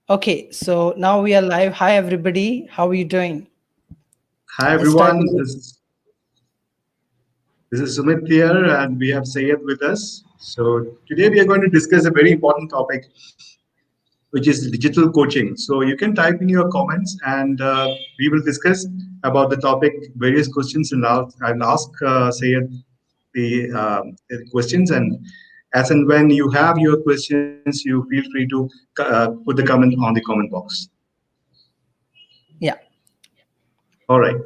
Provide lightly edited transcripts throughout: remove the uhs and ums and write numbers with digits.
Okay, so now we are live. Hi, everybody. How are you doing? Hi Let's start everyone, with this is Sumit here, and we have Sayed with us. So today we are going to discuss a very important topic, which is digital coaching. So you can type in your comments, and we will discuss about the topic, various questions, and I'll ask Sayed the questions, and as and when you have your questions, you feel free to put the comment on the comment box. yeah, All right.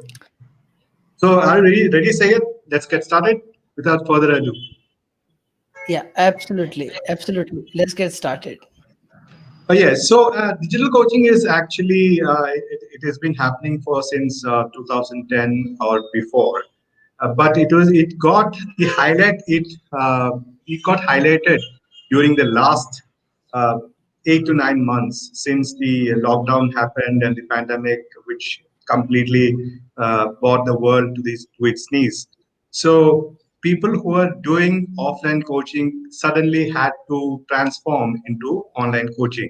So are you ready, Sayed? Let's get started without further ado. yeah, absolutely, absolutely. Let's get started. Oh, yes. So digital coaching is actually it has been happening for since 2010 or before, but it got the highlight it got highlighted during the last uh, 8 to 9 months since the lockdown happened and the pandemic, which completely brought the world to its knees. So people who are doing offline coaching suddenly had to transform into online coaching.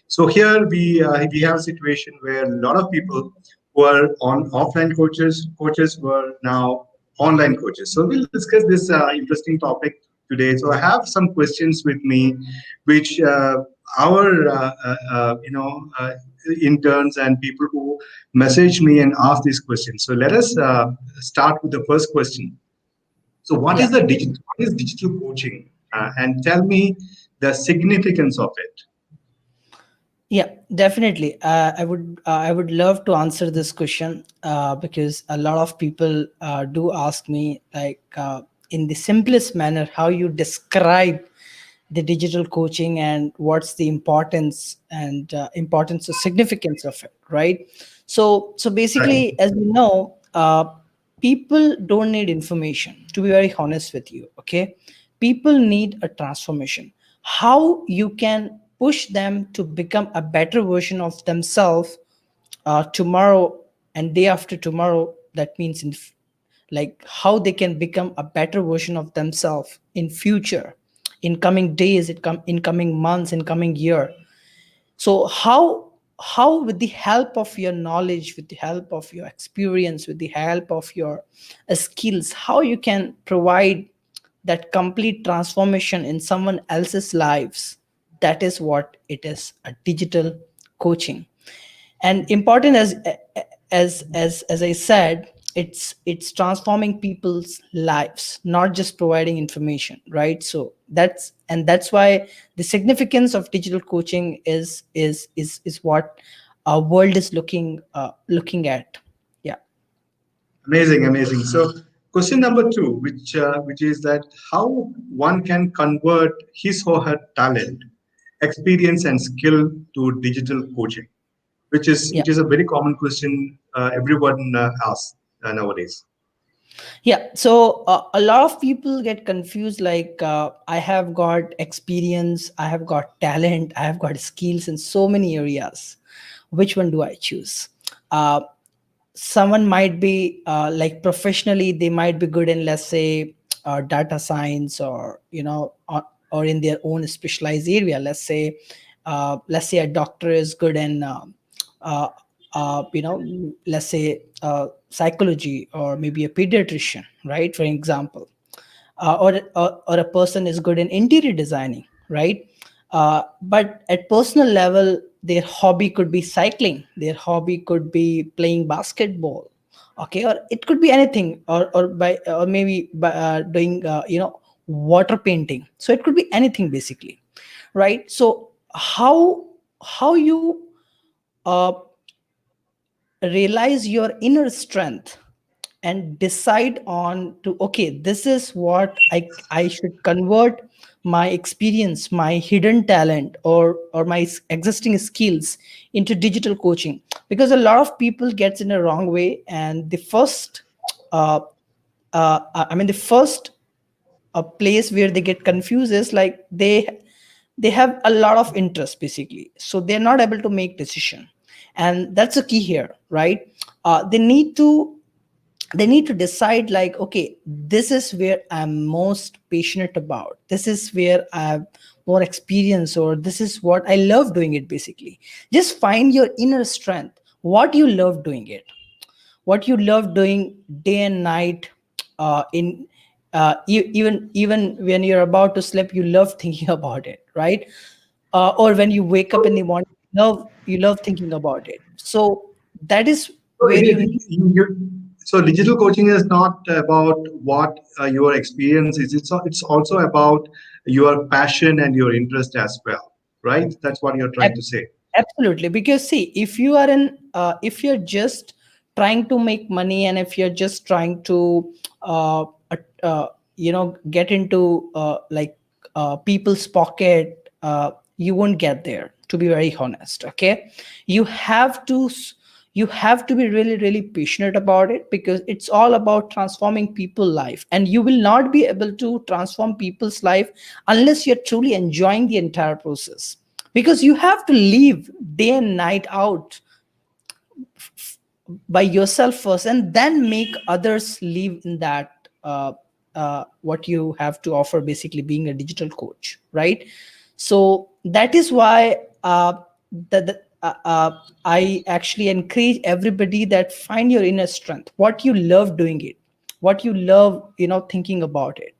So here we have a situation where a lot of people who are on offline coaches were now online coaches. So we'll discuss this interesting topic today. So I have some questions with me, which our interns and people who message me and ask these questions. So let us start with the first question. So Yeah, what is digital coaching? And tell me the significance of it. yeah, definitely. I would love to answer this question because a lot of people do ask me, like, in the simplest manner, how you describe the digital coaching and what's the importance and importance or significance of it, right? So Right. basically, as you know, people don't need information, to be very honest with you. Okay, people need a transformation. How you can push them to become a better version of themselves tomorrow and day after tomorrow, that means like how they can become a better version of themselves in future, in coming days, in coming months, in coming year. So how with the help of your knowledge, with the help of your experience, with the help of your skills, how you can provide that complete transformation in someone else's lives, that is what it is, a digital coaching. And important, as I said, it's transforming people's lives, not just providing information, right? So that's why the significance of digital coaching is what our world is looking at. Yeah. Amazing, amazing. So, question number two, which is that how one can convert his or her talent, experience, and skill to digital coaching, Yeah. which is a very common question everyone asks nowadays. Yeah, so a lot of people get confused, like, I have got experience, I have got talent, I have got skills in so many areas. Which one do I choose? Uh, Someone might be like professionally, they might be good in, let's say, data science, or or in their own specialized area. Let's say a doctor is good in uh, let's say psychology, or maybe a pediatrician, right, for example. Or a person is good in interior designing, right? But at personal level, their hobby could be cycling, their hobby could be playing basketball, okay, or it could be anything, or maybe by doing water painting. So it could be anything basically, right? So how you uh, realize your inner strength and decide on to, okay, this is what I should convert my experience, my hidden talent, or my existing skills into digital coaching. Because a lot of people gets in a wrong way, and the first uh, the first place where they get confused is like they have a lot of interest basically, so they're not able to make decision. And that's the key here, right? They need to decide, like, okay, this is where I'm most passionate about, this is where I'm more experience, or this is what I love doing it. Basically, just find your inner strength, what you love doing it, what you love doing day and night. In Even when you're about to sleep, you love thinking about it, right? Or when you wake up in the morning, you love thinking about it. So that is So where it you need. is, so digital coaching is not about what your experience is. It's also about your passion and your interest as well, right? That's what you're trying to say. Absolutely, because see, if you're just trying to make money, and if you're just trying to, uh, uh, get into people's pocket, you won't get there. To be very honest, okay, you have to you have to be really really passionate about it, because it's all about transforming people's life, and you will not be able to transform people's life unless you're truly enjoying the entire process, because you have to live day and night out by yourself first, and then make others live in that, what you have to offer, basically being a digital coach, right? So that is why, I actually encourage everybody that find your inner strength, what you love doing it, what you love, thinking about it,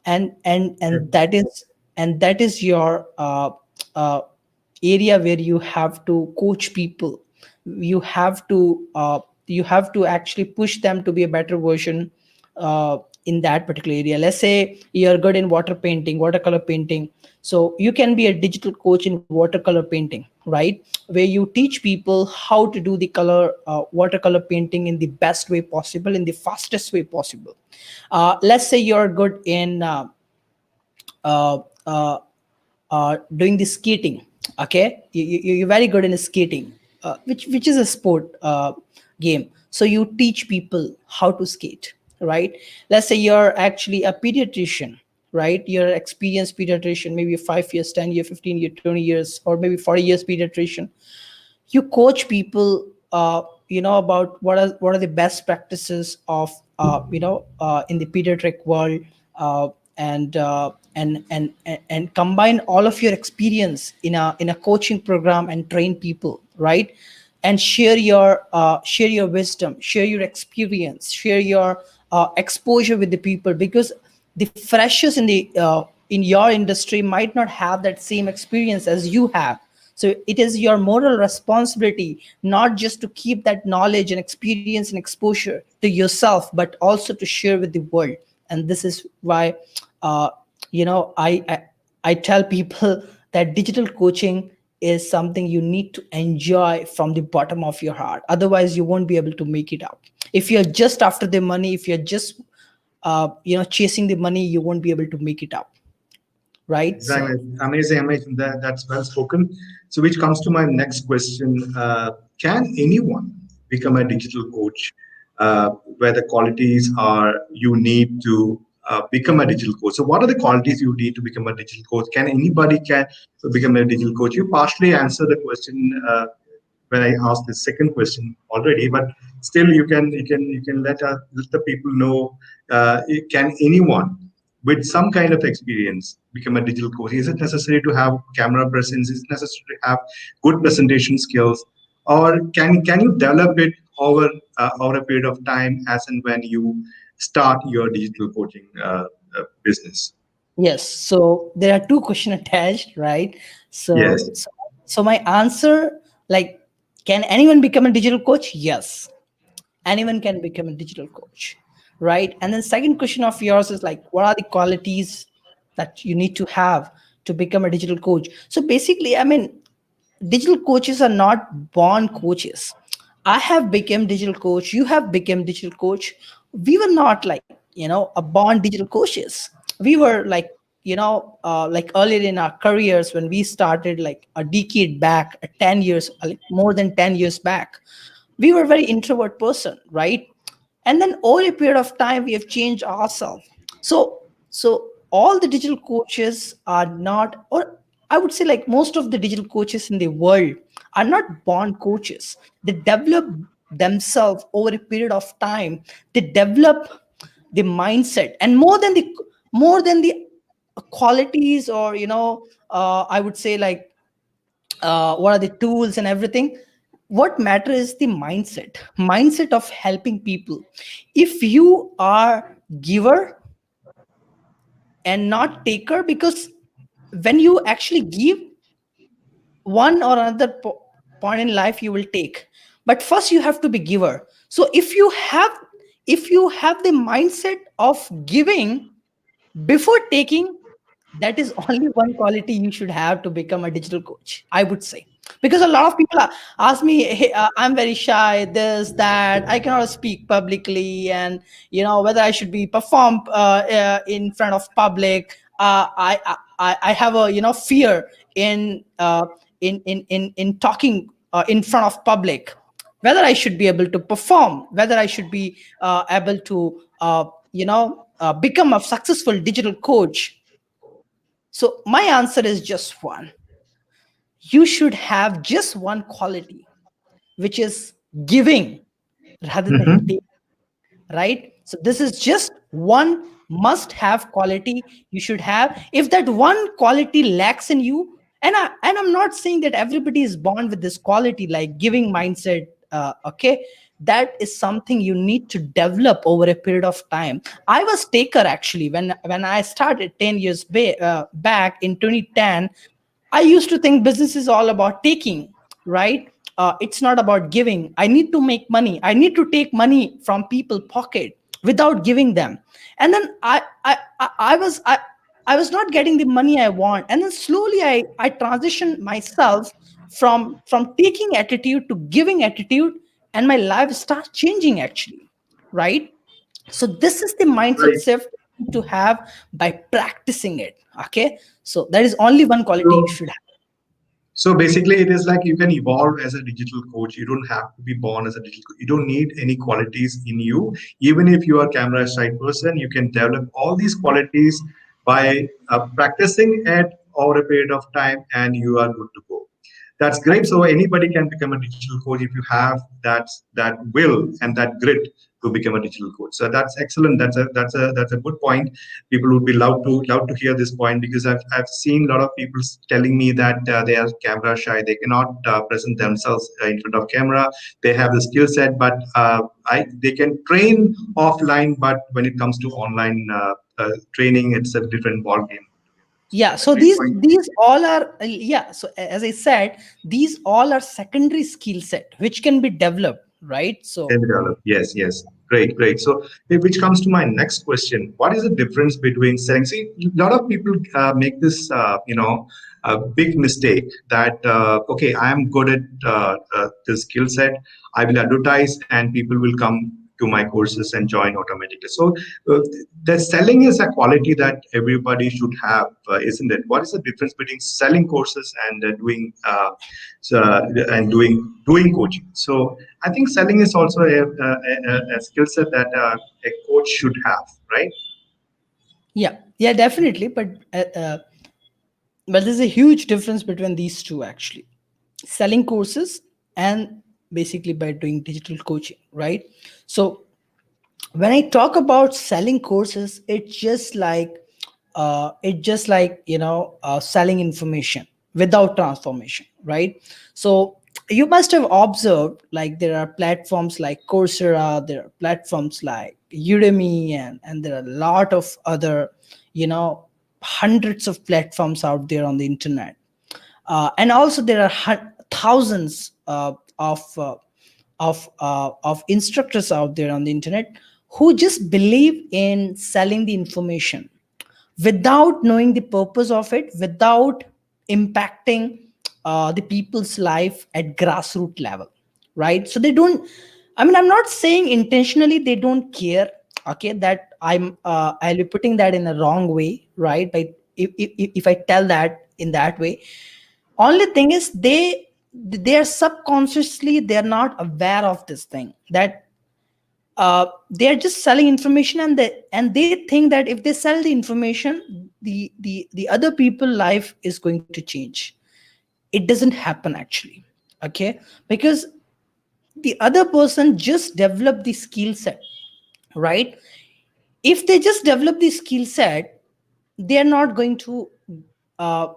and that is, your uh, area where you have to coach people. You have to actually push them to be a better version, in that particular area. Let's say you're good in watercolor painting, so you can be a digital coach in watercolor painting, right? Where you teach people how to do the watercolor painting in the best way possible, in the fastest way possible. Let's say you're good in uh, uh, doing the skating. Okay, you're very good in skating, which is a sport game. So you teach people how to skate, right? Let's say you're actually a pediatrician, right? You're an experienced pediatrician, maybe 5 years, 10 years, 15 years, 20 years, or maybe 40 years pediatrician. You coach people, about what are the best practices of, in the pediatric world, and combine all of your experience in a coaching program and train people, right? And share your wisdom, share your experience, share your exposure with the people, because the freshers in your industry might not have that same experience as you have. So it is your moral responsibility not just to keep that knowledge and experience and exposure to yourself, but also to share with the world. And this is why, uh, I tell people that digital coaching is something you need to enjoy from the bottom of your heart. Otherwise, you won't be able to make it up. If you're just after the money, if you're just chasing the money, you won't be able to make it up, right? Exactly. So Amazing, amazing. That's well spoken. So, which comes to my next question: can anyone become a digital coach? Where the qualities are you need to become a digital coach. So, what are the qualities you need to become a digital coach? Can anybody can become a digital coach? You partially answer the question when I asked the second question already, but still you can let the people know. Can anyone with some kind of experience become a digital coach? Is it necessary to have camera presence? Is it necessary to have good presentation skills, or can you develop it over a period of time as and when you start your digital coaching business? yes, so there are two questions attached, right? Yes, So my answer, like, can anyone become a digital coach? Yes, anyone can become a digital coach, right? And then second question of yours is like, what are the qualities that you need to have to become a digital coach? So basically, I mean, digital coaches are not born coaches. I have become digital coach, you have become digital coach. We were not like, a born digital coaches. We were like, like earlier in our careers, when we started like a decade back, 10 years, like more than 10 years back, we were very introvert person, right? And then over a period of time we have changed ourselves. So all the digital coaches are not, or I would say like most of the digital coaches in the world are not born coaches. They develop themselves over a period of time. They develop the mindset, and more than the qualities, or I would say, like, what are the tools and everything. What matter is the mindset of helping people. If you are giver and not taker, because when you actually give, one or another point in life you will take, but first you have to be giver. So if you have the mindset of giving before taking, that is only one quality you should have to become a digital coach, I would say. Because a lot of people ask me, hey, I'm very shy, this, that, I cannot speak publicly, and whether I should be perform in front of public. I have a fear in talking in front of public, whether I should be able to perform, whether I should be able to become a successful digital coach. So my answer is just one. You should have just one quality, which is giving rather than Mm-hmm. taking, right? So this is just one must have quality you should have. If that one quality lacks in you, and I'm not saying that everybody is born with this quality, like giving mindset, okay, that is something you need to develop over a period of time. I was taker actually when I started 10 years back in 2010. I used to think business is all about taking, right? It's not about giving. I need to make money. I need to take money from people pocket without giving them. And then I was not getting the money I want. And then slowly I transitioned myself from taking attitude to giving attitude, and my life starts changing actually, right? So this is the mindset Right. shift to have by practicing it. Okay, so that is only one quality you So, should have. so basically, it is like you can evolve as a digital coach. You don't have to be born as a digital coach. You don't need any qualities in you. Even if you are a camera shy person, you can develop all these qualities by practicing it over a period of time, and you are good to go. That's great. So anybody can become a digital coach if you have that will and that grit to become a digital coach. So that's excellent. That's a good point. People would be loud to hear this point, because I've seen a lot of people telling me that they are camera shy. They cannot present themselves in front of camera. They have the skill set, but they can train offline. But when it comes to online training, it's a different ball game. So Yeah, that's a so great these point. these all are yeah, so as I said, these all are secondary skill set which can be developed, right? So Can be developed. Yes, yes. Great, great. So, which comes to my next question: what is the difference between selling? See, a lot of people make this, a big mistake that okay, I am good at this skill set. I will advertise, and people will come to my courses and join automatically. So, uh, the selling is a quality that everybody should have, isn't it? What is the difference between selling courses and doing so, and doing coaching? So I think selling is also a skill set that a coach should have, right? yeah, yeah, definitely, but there's a huge difference between these two actually. Selling courses and basically by doing digital coaching, right? So when I talk about selling courses, it's just like selling information without transformation, right? So you must have observed, like, there are platforms like Coursera, there are platforms like Udemy, and there are a lot of other, you know hundreds of platforms out there on the internet. And also there are thousands of instructors out there on the internet who just believe in selling the information without knowing the purpose of it, without impacting the people's life at grassroots level, right? So they don't. I mean, I'm not saying intentionally they don't care. Okay, that I'll be putting that in a wrong way, right? But if I tell that in that way, only thing is they are subconsciously, they're not aware of this thing, that they're just selling information, and they think that if they sell the information, the other people life is going to change. It doesn't happen actually. Okay, because the other person just develop the skill set, right? If they just develop the skill set, they're not going to uh,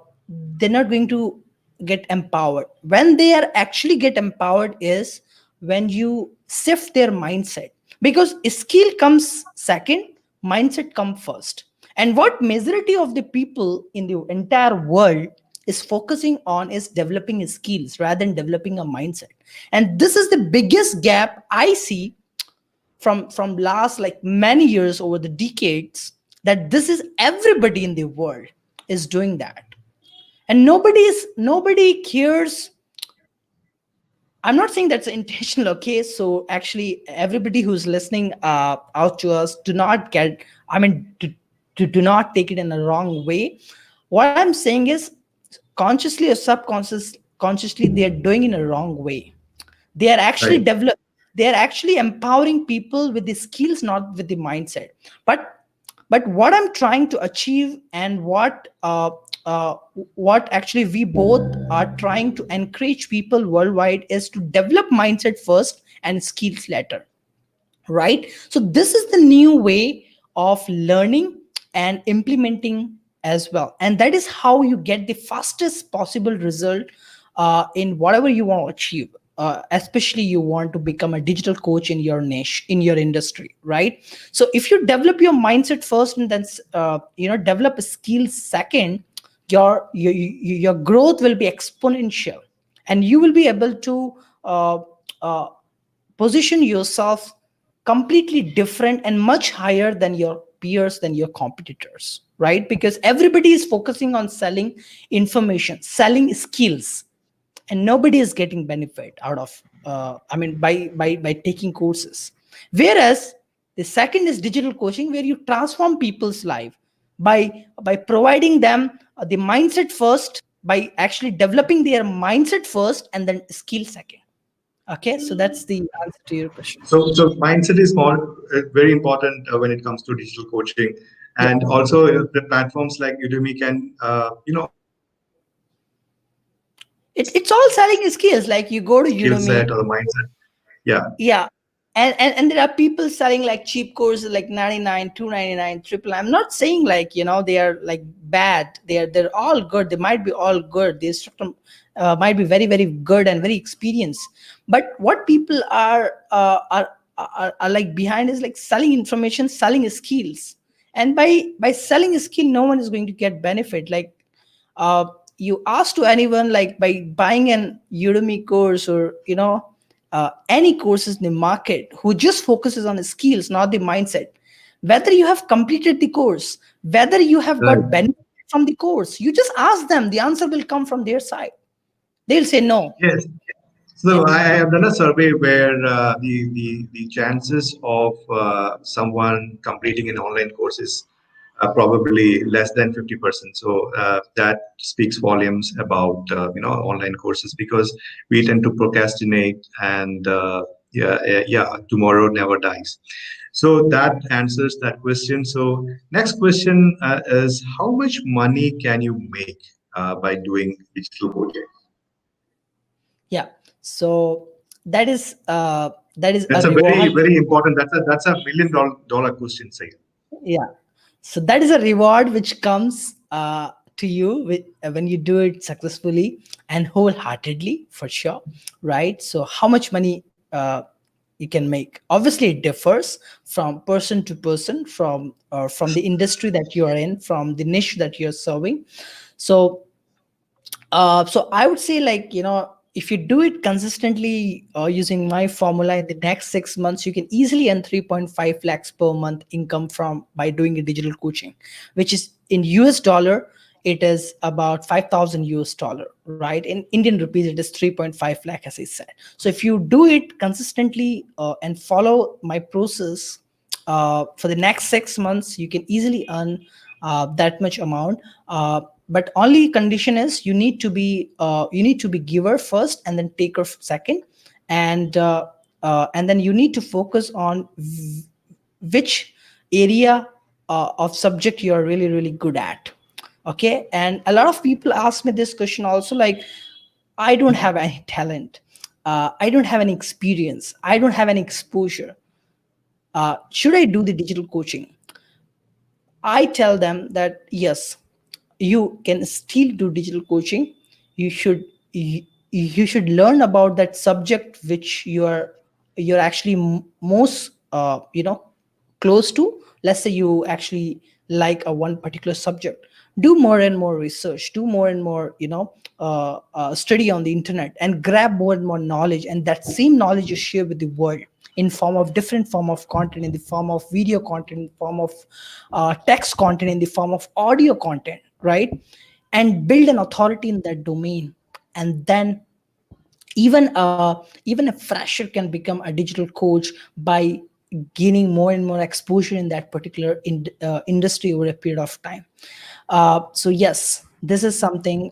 they're not going to get empowered. When they are actually get empowered is when you shift their mindset, because skill comes second, mindset comes first. And what majority of the people in the entire world is focusing on is developing skills rather than developing a mindset. And this is the biggest gap I see from last like many years over the decades, that this is everybody in the world is doing that. And nobody cares. I'm not saying that's intentional, okay? So actually, everybody who's listening out to us, do not get, I mean, do not take it in a wrong way. What I'm saying is, consciously or consciously, they are doing in a wrong way. They are actually Right. develop. They are actually empowering people with the skills, not with the mindset. But what I'm trying to achieve, and uh, what actually we both are trying to encourage people worldwide, is to develop mindset first and skills later, right? So this is the new way of learning and implementing as well, and that is how you get the fastest possible result in whatever you want to achieve. Especially you want to become a digital coach in your niche, in your industry, right? So if you develop your mindset first and then develop a skill second, your growth will be exponential, and you will be able to uh, uh, position yourself completely different and much higher than your peers, than your competitors, right? Because everybody is focusing on selling information, selling skills, and nobody is getting benefit out of by taking courses. Whereas the second is digital coaching, where you transform people's life by providing them the mindset first, by actually developing their mindset first and then skill second. Okay, so that's the answer to your question. So mindset is more very important when it comes to digital coaching, Yeah, and also the platforms like Udemy can also help it's all selling skills. the Like you go to skill set or the Udemy. mindset. Yeah. Yeah, and there are people selling like cheap courses like 99, 299, triple. I'm not saying like they are like bad. They're all good. They might be all good. The instructor might be very very good and very experienced. But what people are like behind is like selling information, selling skills. And by selling a skill, no one is going to get benefit. Like uh, you ask to anyone, like by buying an Udemy course, or any courses in the market, who just focuses on the skills, not the mindset, whether you have completed the course, whether you have got Right. benefit from the course, you just ask them, the answer will come from their side. They'll say no. Yes. Yeah. So I have done a survey where the chances of someone completing an online course is probably less than 50%. So that speaks volumes about online courses, because we tend to procrastinate, and tomorrow never dies. So that answers that question. So next question is, how much money can you make by doing digital coaching? Yeah. So that is a That's a very, reward. very important. That's a million dollar question, say. Yeah. So that is a reward which comes to you when you do it successfully and wholeheartedly, for sure, right? So how much money you can make? Obviously, it differs from person to person, from the industry that you are in, from the niche that you're serving. So so I would say, like, if you do it consistently using my formula, in the next 6 months, you can easily earn 3.5 lakhs per month income from by doing a digital coaching, which is in US dollar. It is about 5,000 US dollar, right? In Indian rupees, it is 3.5 lakh, as I said. So if you do it consistently and follow my process for the next 6 months, you can easily earn that much amount. But only condition is you need to be giver first and then taker second, and then you need to focus on which area of subject you are really really good at. Okay, and a lot of people ask me this question also, like, I don't have any talent, I don't have any experience, I don't have any exposure, should I do the digital coaching? I tell them that yes, you can still do digital coaching. You should you should learn about that subject which you're actually most close to. Let's say you actually like a one particular subject. Do more and more research. Do more and more study on the internet and grab more and more knowledge. And that same knowledge you share with the world in form of different form of content, in the form of video content, in the form of text content, in the form of audio content, right? And build an authority in that domain. And then even a fresher can become a digital coach by gaining more and more exposure in that particular industry over a period of time. So yes, this is something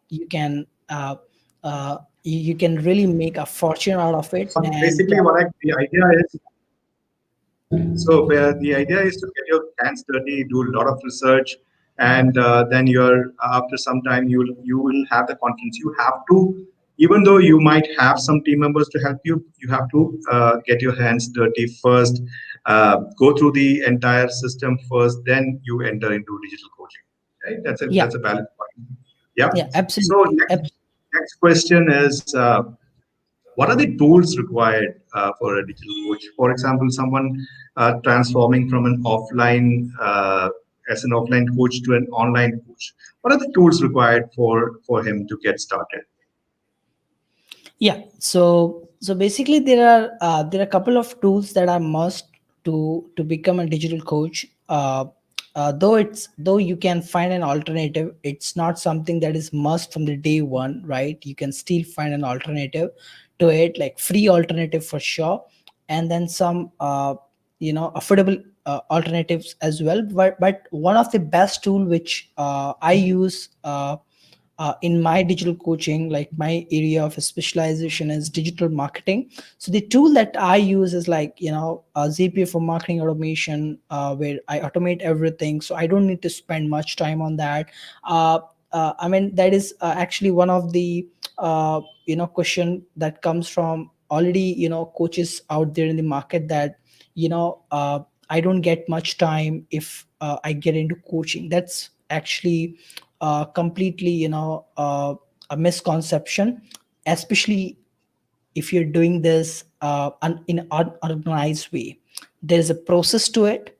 you can really make a fortune out of it. So And basically, the idea is, the idea is to get your hands dirty, do a lot of research, and then you're after some time you will have the confidence. You have to, even though you might have some team members to help you, you have to get your hands dirty first, go through the entire system first, then you enter into digital coaching. Right? yeah, That's a valid point. Yeah. yeah, So absolutely. next question is. What are the tools required for a digital coach? For example, someone transforming from an offline as an offline coach to an online coach. What are the tools required for him to get started? Yeah. So basically, there are a couple of tools that are must to become a digital coach. Though you can find an alternative, it's not something that is must from the day one, right? You can still find an alternative to it, like free alternative for sure, and then some affordable alternatives as well. But one of the best tool which I use. In my digital coaching, like my area of specialization is digital marketing. So the tool that I use is like ZPA for marketing automation, where I automate everything, so I don't need to spend much time on that. I mean, that is actually one of the question that comes from already coaches out there in the market, that you know uh, I don't get much time if I get into coaching. That's actually completely a misconception, especially if you're doing this in an organized way. There's a process to it.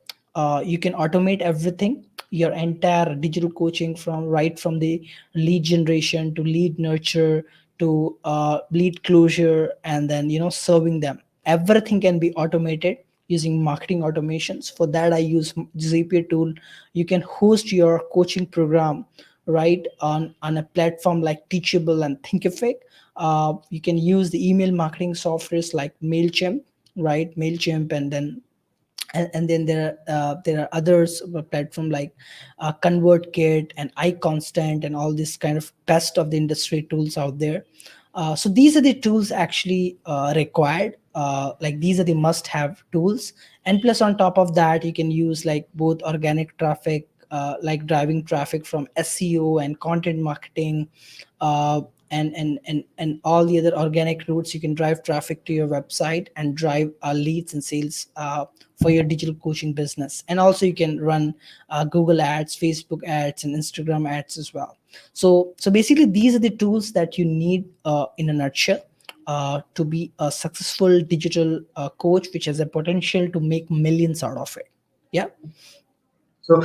You can automate everything, your entire digital coaching, from right from the lead generation to lead nurture to lead closure, and then serving them. Everything can be automated using marketing automations. For that, I use Zapier tool. You can host your coaching program right on a platform like Teachable and Thinkific. You can use the email marketing softwares like Mailchimp, right? Mailchimp, and then there are others platform like ConvertKit and iConstant and all this kind of best of the industry tools out there. So these are the tools actually required. Like these are the must-have tools, and plus on top of that, you can use like both organic traffic, like driving traffic from SEO and content marketing, uh, and all the other organic routes. You can drive traffic to your website and drive leads and sales for your digital coaching business. And also you can run Google ads, Facebook ads, and Instagram ads as well. So basically, these are the tools that you need in a nutshell to be a successful digital coach, which has a potential to make millions out of it. Yeah. So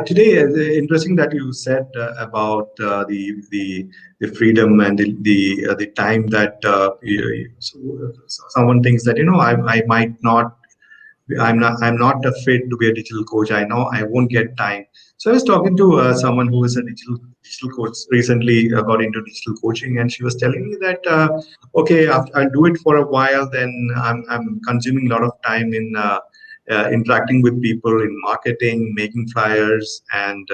today, interesting that you said about the freedom and the time that someone thinks that I might not I'm not fit to be a digital coach. I know I won't get time. So I was talking to someone who is a digital coach recently got into digital coaching, and she was telling me that okay, I'll do it for a while. Then I'm consuming a lot of time in interacting with people in marketing, making flyers, and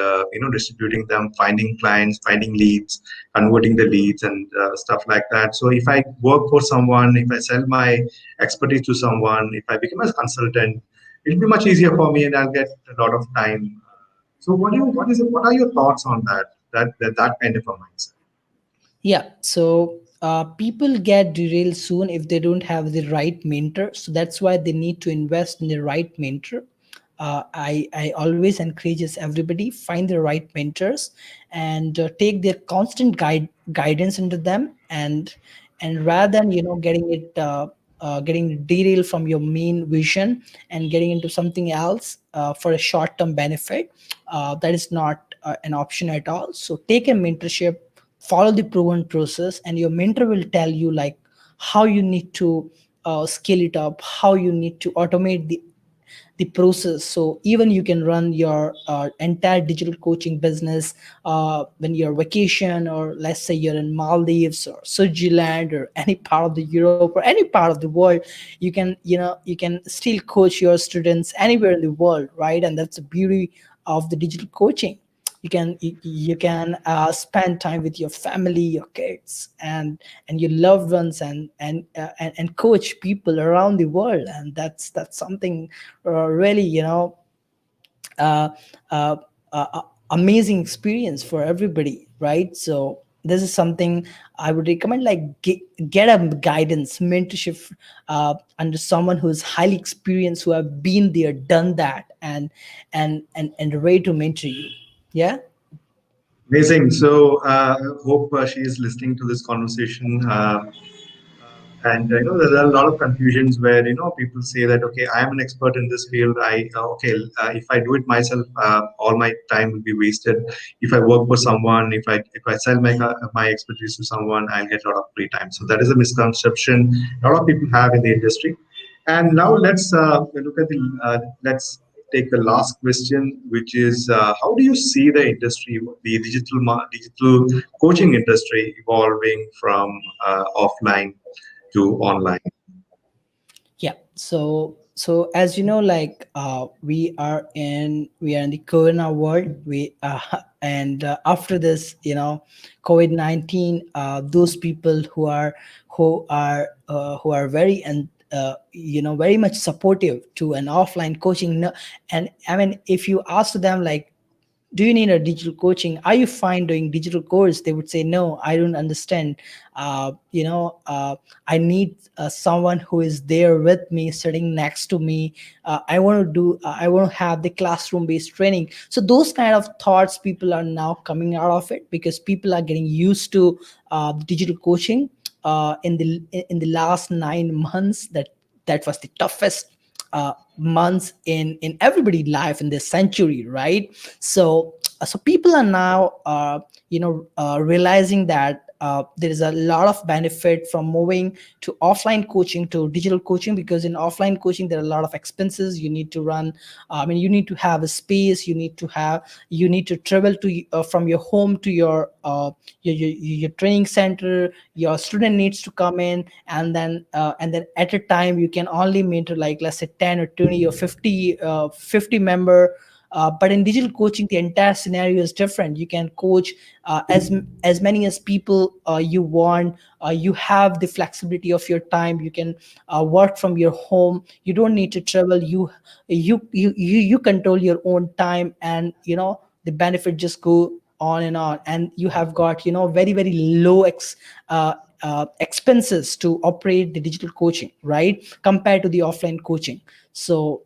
distributing them, finding clients, finding leads, converting the leads, and stuff like that. So if I work for someone, if I sell my expertise to someone, if I become a consultant, it'll be much easier for me, and I'll get a lot of time. So what are your thoughts on that? That kind of a mindset. Yeah. So people get derailed soon if they don't have the right mentor. So that's why they need to invest in the right mentor. I always encourages everybody find the right mentors and take their constant guidance into them, and rather than getting it getting derailed from your main vision and getting into something else for a short term benefit, that is not an option at all. So take a mentorship, follow the proven process, and your mentor will tell you like how you need to scale it up, how you need to automate the process, so even you can run your entire digital coaching business when you're vacation, or let's say you're in Maldives or Switzerland or any part of the Europe or any part of the world. You can still coach your students anywhere in the world, right? And that's the beauty of the digital coaching. You can spend time with your family, your kids, and your loved ones, and coach people around the world, and that's something really uh, uh, amazing experience for everybody, right? So this is something I would recommend, like get a guidance mentorship under someone who is highly experienced, who have been there, done that, and ready to mentor you. Yeah. Amazing. So, hope she is listening to this conversation. And there are a lot of confusions where people say that, okay, I am an expert in this field. If I do it myself, all my time will be wasted. If I work for someone, if I sell my expertise to someone, I'll get a lot of free time. So that is a misconception a lot of people have in the industry. And now let's take the last question, which is how do you see the industry, the digital coaching industry evolving from offline to online? Yeah. So as you know, like we are in the Corona world. We and after this, COVID-19, those people who are very and very much supportive to an offline coaching. And I mean, if you ask them like, do you need a digital coaching, are you fine doing digital course, they would say no, I don't understand. I need someone who is there with me, sitting next to me. I want to have the classroom based training. So those kind of thoughts, people are now coming out of it, because people are getting used to the digital coaching in the last 9 months. That was the toughest months in everybody's life in this century, right? So people are now realizing that there is a lot of benefit from moving to offline coaching to digital coaching, because in offline coaching there are a lot of expenses you need to run. I mean, you need to have a space, you need to travel to from your home to your training center. Your student needs to come in, and then at a time you can only mentor, like let's say 10 or 20 or 50 member. But in digital coaching, the entire scenario is different. You can coach as many as people you want. You have the flexibility of your time. You can work from your home. You don't need to travel. You control your own time, and the benefit just go on and on. And you have got very very low expenses to operate the digital coaching, right, compared to the offline coaching. So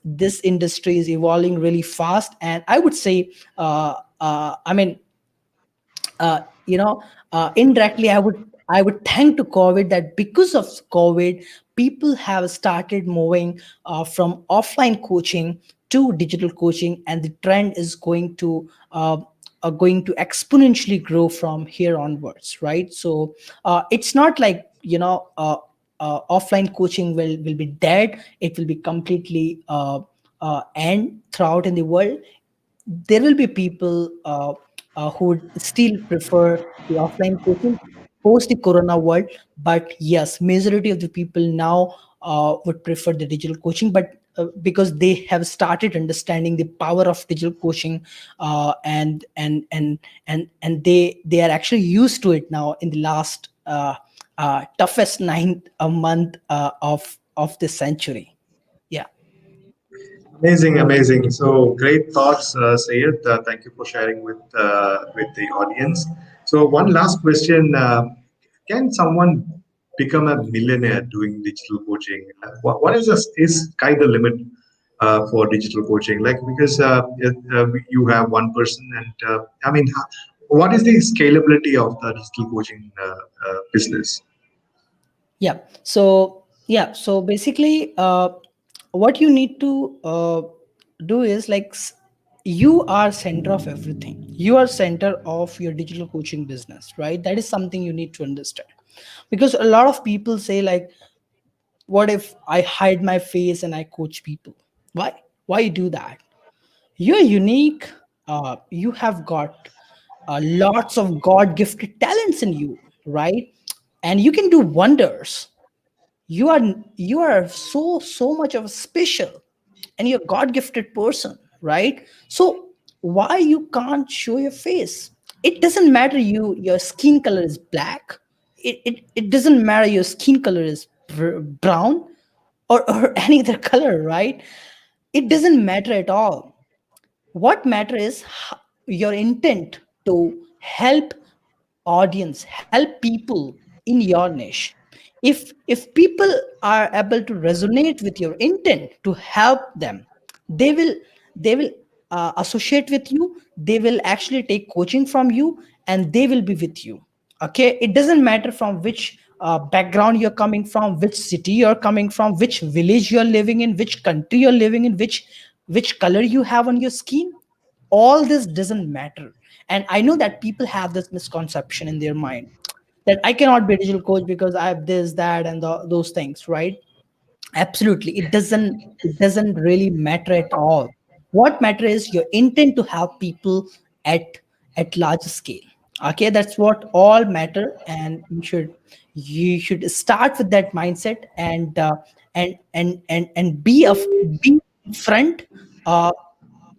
this industry is evolving really fast, and I would say I mean uh, you know indirectly, I would thank to COVID, that because of COVID, people have started moving from offline coaching to digital coaching, and the trend is going to exponentially grow from here onwards, right? So it's not like offline coaching will be dead. It will be completely end throughout in the world. There will be people who would still prefer the offline coaching post the corona world, but yes, majority of the people now would prefer the digital coaching, but because they have started understanding the power of digital coaching, and they are actually used to it now in the last toughest ninth a month of this century. Yeah. Amazing, amazing. So great thoughts, Sayed. Thank you for sharing with the audience. So one last question: can someone become a millionaire doing digital coaching? What is sky the limit for digital coaching? Like, because you have one person, and I mean, what is the scalability of the digital coaching business? So basically, what you need to do is like you are center of everything. You are center of your digital coaching business, right? That is something you need to understand, because a lot of people say like, what if I hide my face and I coach people? Why you do that? You're unique. You have got lots of god gifted talents in you, right? And you can do wonders. You are so much of a special, and you're a god gifted person, right? So why you can't show your face? It doesn't matter your skin color is black. It doesn't matter your skin color is brown, or any other color, right? It doesn't matter at all. What matter is your intent to help audience, help people in your niche. If people are able to resonate with your intent to help them, they will associate with you. They will actually take coaching from you, and they will be with you. Okay, it doesn't matter from which background you're coming from, which city you're coming from, which village you're living in, which country you're living in, which color you have on your skin. All this doesn't matter. And I know that people have this misconception in their mind that I cannot be a digital coach because I have this, that, and those things, right? Absolutely, it doesn't really matter at all. What matter is your intent to help people at large scale. Okay, that's what all matter. And you should start with that mindset, and be front uh,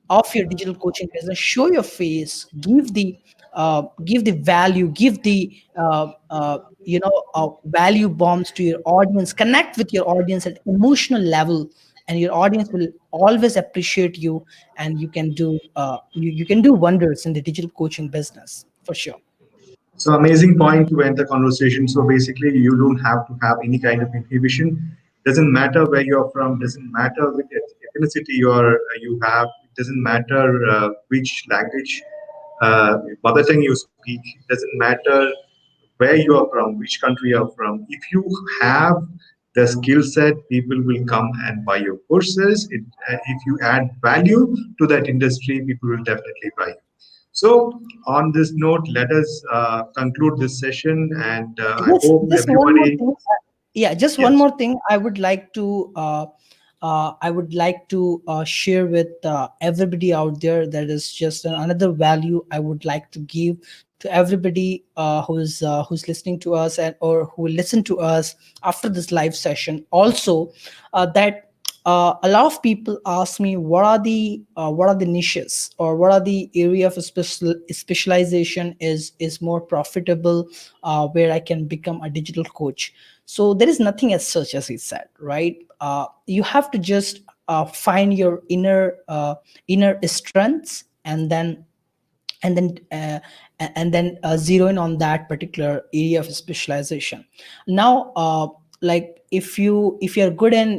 of your digital coaching business. Show your face, give the value, give the value bombs to your audience, connect with your audience at emotional level, and your audience will always appreciate you. And you can do wonders in the digital coaching business for sure. So amazing point to end the conversation. So basically, you don't have to have any kind of inhibition. Doesn't matter where you're from. Doesn't matter which ethnicity you have. It doesn't matter which language, mother tongue you speak. Doesn't matter where you are from, which country you are from. If you have the skill set, people will come and buy your courses. If you add value to that industry, people will definitely buy. So, on this note, let us conclude this session, and I Just hope just one more everybody. thing. Yeah, just one Yes. more thing. I would like to share with everybody out there. That is just another value I would like to give to everybody who's listening to us, and or who will listen to us after this live session. Also, that a lot of people ask me what are the niches, or what are the area of specialization is more profitable, where I can become a digital coach. So there is nothing as such, as he said, right? You have to just find your inner strengths, and then zero in on that particular area of specialization. Now, like if you're good in,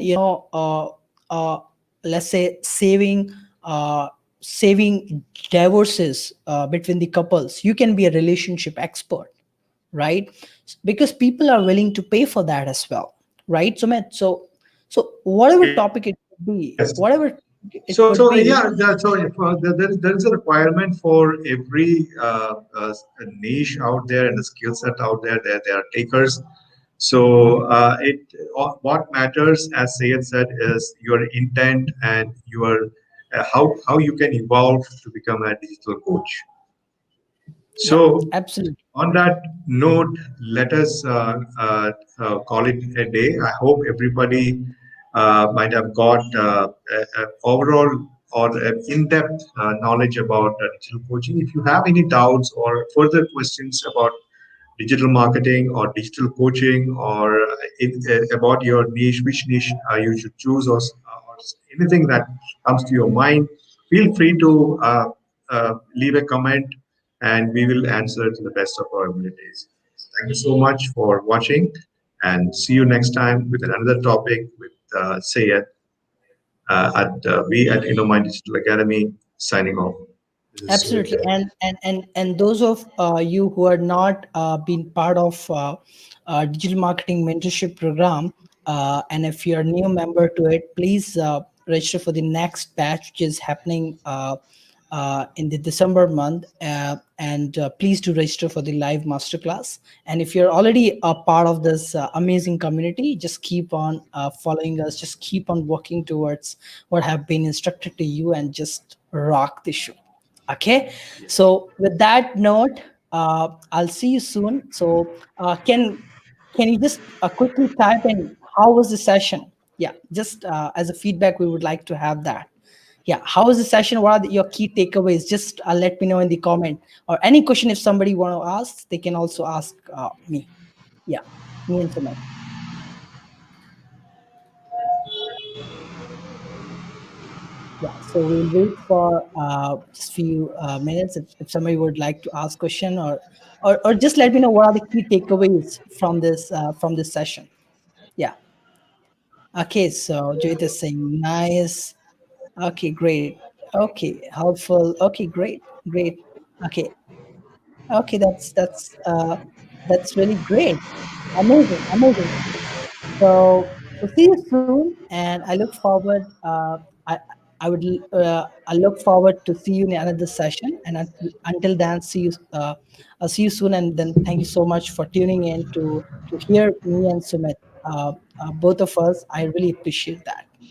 uh, let's say, saving divorces between the couples, you can be a relationship expert, right? Because people are willing to pay for that as well, right? So whatever topic it could be, Yes. whatever it So, could so be, yeah, so if, there is a requirement for every niche out there and the skill set out there. There are takers. So, what matters, as Sayed said, is your intent and your how you can evolve to become a digital coach. yeah, So, absolutely. on that note, let us call it a day. I hope everybody might have got overall or in-depth knowledge about digital coaching. If you have any doubts or further questions about digital marketing or digital coaching, or about your niche, which niche you should choose, or anything that comes to your mind, feel free to leave a comment, and we will answer to the best of our abilities. Thank you so much for watching, and see you next time with another topic with Sayed. we at Innomine Digital Academy signing off. This is Sumit Absolutely, here. and those of you who are not been part of digital marketing mentorship program, and if you're a new member to it, please register for the next batch, which is happening in the December month, and please do register for the live masterclass. And if you're already a part of this amazing community, just keep on following us, just keep on working towards what have been instructed to you, and just rock the show. Okay, so with that note, I'll see you soon. So can you just quickly type in how was the session? Yeah, just as a feedback, we would like to have that. Yeah, how was the session? What are your key takeaways? Just let me know in the comment, or any question if somebody want to ask, they can also ask me. Yeah, me and Sumit. Yeah, so we'll wait for just few minutes if somebody would like to ask question, or just let me know what are the key takeaways from this session. Yeah. Okay, so Jayit is saying nice. Okay, great. Okay, helpful. Okay, great, great. Okay, okay, that's really great. Amazing, amazing. So see you soon, and I look forward. I look forward to see you in another session. And until then, see you. I'll see you soon, and then thank you so much for tuning in to hear me and Sumit, both of us. I really appreciate that.